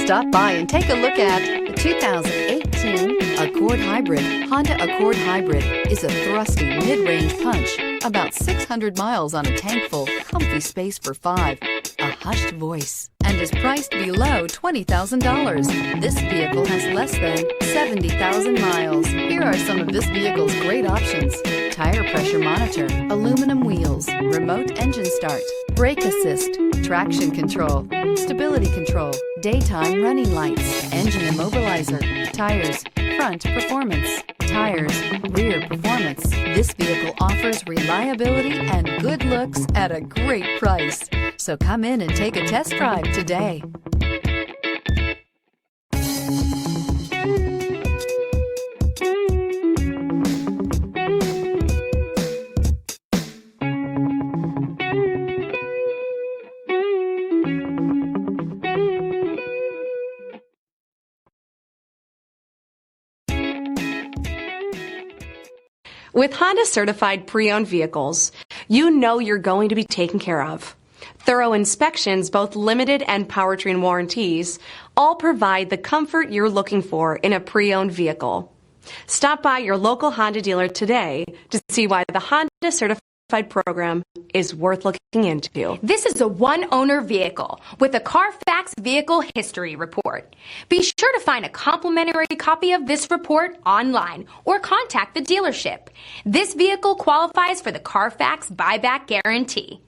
Stop by and take a look at the 2018 Accord Hybrid. Honda Accord Hybrid is a thrusty mid-range punch, about 600 miles on a tank full, comfy space for 5, a hushed voice, and is priced below $20,000. This vehicle has less than 70,000 miles. Here are some of this vehicle's great options: tire pressure monitor, aluminum wheels, remote engine start, brake assist, traction control, stability control, daytime running lights, engine immobilizer, tires, front performance, tires, rear performance. This vehicle offers reliability and good looks at a great price. So come in and take a test drive today. With Honda certified pre-owned vehicles, you know you're going to be taken care of. Thorough inspections, both limited and powertrain warranties, all provide the comfort you're looking for in a pre-owned vehicle. Stop by your local Honda dealer today to see why the Honda certified program is worth looking into. This is a one-owner vehicle with a CARFAX Vehicle History Report. Be sure to find a complimentary copy of this report online or contact the dealership. This vehicle qualifies for the CARFAX Buyback Guarantee.